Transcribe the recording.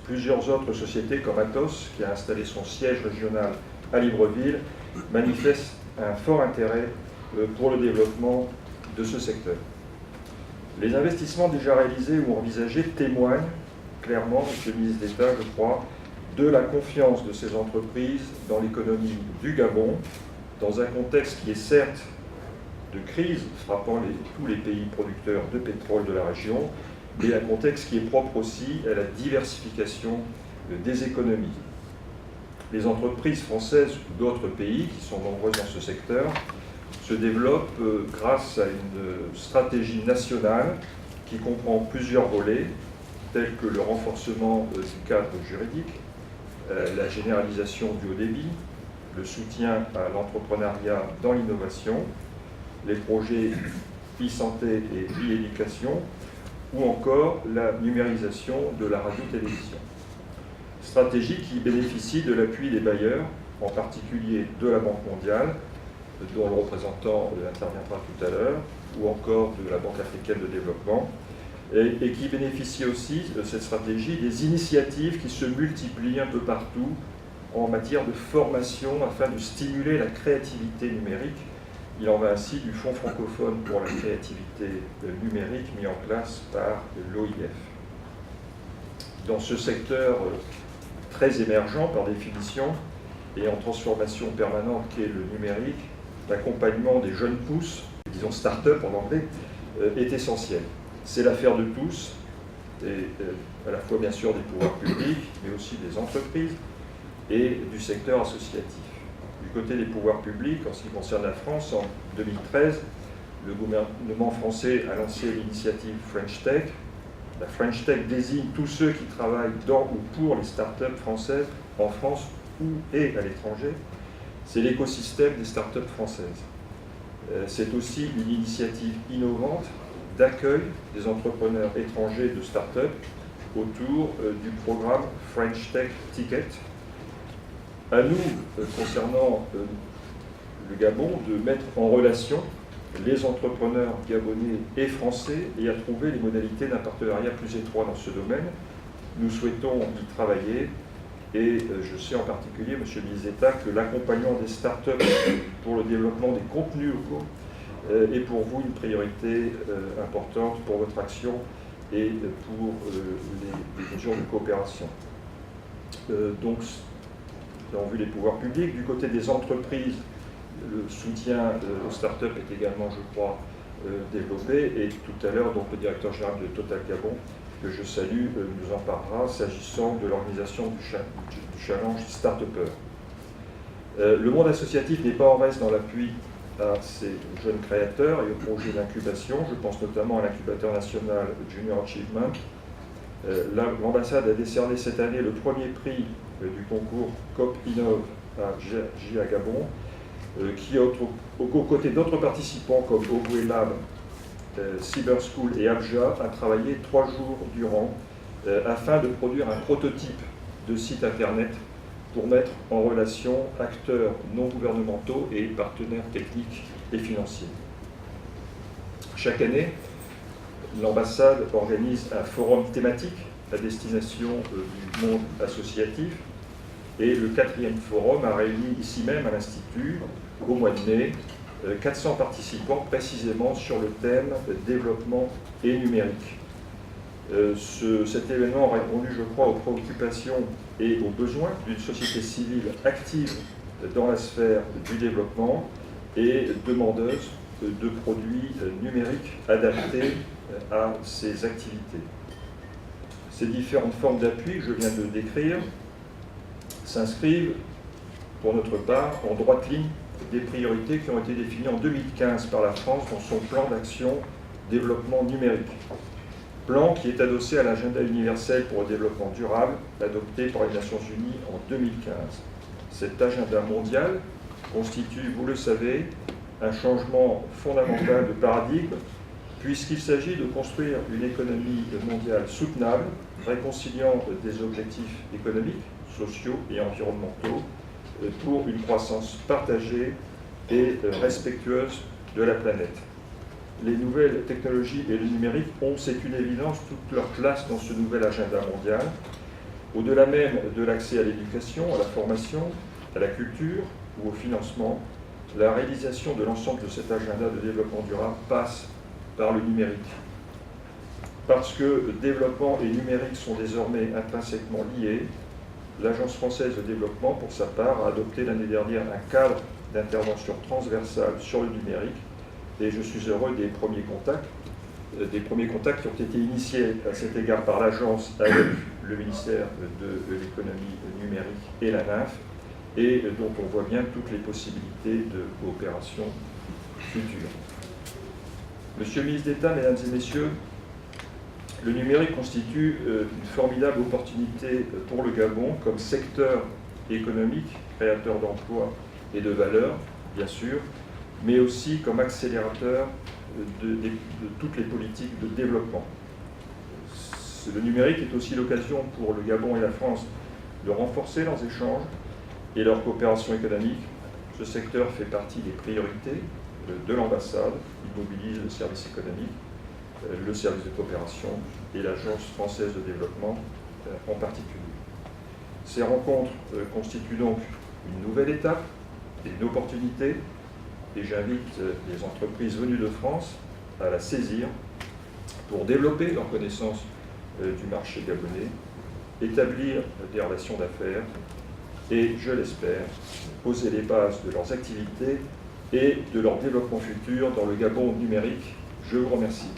Plusieurs autres sociétés comme Atos, qui a installé son siège régional à Libreville, manifestent un fort intérêt pour le développement de ce secteur. Les investissements déjà réalisés ou envisagés témoignent clairement, Monsieur le ministre d'État, je crois, de la confiance de ces entreprises dans l'économie du Gabon, dans un contexte qui est certes de crise frappant tous les pays producteurs de pétrole de la région, mais un contexte qui est propre aussi à la diversification des économies. Les entreprises françaises ou d'autres pays, qui sont nombreuses dans ce secteur, se développent grâce à une stratégie nationale qui comprend plusieurs volets, tels que le renforcement du cadre juridique, la généralisation du haut débit, le soutien à l'entrepreneuriat dans l'innovation, les projets e-santé et e-éducation, ou encore la numérisation de la radio-télévision. Stratégie qui bénéficie de l'appui des bailleurs, en particulier de la Banque mondiale, dont le représentant interviendra tout à l'heure, ou encore de la Banque africaine de développement, et qui bénéficie aussi de cette stratégie des initiatives qui se multiplient un peu partout en matière de formation afin de stimuler la créativité numérique. Il en va ainsi du Fonds francophone pour la créativité numérique mis en place par l'OIF. Dans ce secteur très émergent par définition et en transformation permanente qu'est le numérique, l'accompagnement des jeunes pousses, disons start-up en anglais, est essentiel. C'est l'affaire de tous, et à la fois bien sûr des pouvoirs publics, mais aussi des entreprises et du secteur associatif. Du côté des pouvoirs publics, en ce qui concerne la France, en 2013, le gouvernement français a lancé l'initiative French Tech. La French Tech désigne tous ceux qui travaillent dans ou pour les start-up françaises en France et à l'étranger. C'est l'écosystème des start-up françaises. C'est aussi une initiative innovante d'accueil des entrepreneurs étrangers de start-up autour du programme French Tech Ticket. À nous, concernant le Gabon, de mettre en relation les entrepreneurs gabonais et français et à trouver les modalités d'un partenariat plus étroit dans ce domaine. Nous souhaitons y travailler et je sais en particulier, Monsieur le ministre d'État, que l'accompagnement des start-up pour le développement des contenus locaux est pour vous une priorité importante pour votre action et pour les mesures de coopération. Donc, nous avons vu les pouvoirs publics. Du côté des entreprises, le soutien aux start-up est également, je crois, développé. Et tout à l'heure, donc, le directeur général de Total Gabon, que je salue, nous en parlera s'agissant de l'organisation du challenge Start-Upper. Le monde associatif n'est pas en reste dans l'appui à ces jeunes créateurs et aux projets d'incubation. Je pense notamment à l'incubateur national Junior Achievement. L'ambassade a décerné cette année le premier prix du concours COP Innov à JA Gabon, qui, aux côtés d'autres participants comme Ogwe Lab, Cyber School et Abja, a travaillé 3 jours durant afin de produire un prototype de site internet pour mettre en relation acteurs non gouvernementaux et partenaires techniques et financiers. Chaque année, l'ambassade organise un forum thématique à destination du monde associatif et le 4e forum a réuni ici même à l'Institut, au mois de mai, 400 participants précisément sur le thème développement et numérique. Cet événement a répondu, je crois, aux préoccupations et aux besoins d'une société civile active dans la sphère du développement et demandeuse de produits numériques adaptés à ces activités. Ces différentes formes d'appui que je viens de décrire s'inscrivent, pour notre part, en droite ligne des priorités qui ont été définies en 2015 par la France dans son plan d'action développement numérique. Plan qui est adossé à l'agenda universel pour le développement durable, adopté par les Nations Unies en 2015. Cet agenda mondial constitue, vous le savez, un changement fondamental de paradigme, puisqu'il s'agit de construire une économie mondiale soutenable, réconciliant des objectifs économiques, sociaux et environnementaux pour une croissance partagée et respectueuse de la planète. Les nouvelles technologies et le numérique ont, c'est une évidence, toute leur place dans ce nouvel agenda mondial. Au-delà même de l'accès à l'éducation, à la formation, à la culture ou au financement, la réalisation de l'ensemble de cet agenda de développement durable passe par le numérique. Parce que développement et numérique sont désormais intrinsèquement liés, l'Agence française de développement, pour sa part, a adopté l'année dernière un cadre d'intervention transversale sur le numérique, et je suis heureux des premiers contacts qui ont été initiés à cet égard par l'Agence avec le ministère de l'économie numérique et la NINF, et dont on voit bien toutes les possibilités de coopération future. Monsieur le ministre d'État, Mesdames et Messieurs, le numérique constitue une formidable opportunité pour le Gabon comme secteur économique, créateur d'emplois et de valeurs, bien sûr, mais aussi comme accélérateur de toutes les politiques de développement. Le numérique est aussi l'occasion pour le Gabon et la France de renforcer leurs échanges et leur coopération économique. Ce secteur fait partie des priorités de l'ambassade. Il mobilise le service économique, le service de coopération et l'Agence française de développement en particulier. Ces rencontres constituent donc une nouvelle étape et une opportunité, et j'invite les entreprises venues de France à la saisir pour développer leur connaissance du marché gabonais, établir des relations d'affaires et, je l'espère, poser les bases de leurs activités et de leur développement futur dans le Gabon numérique. Je vous remercie.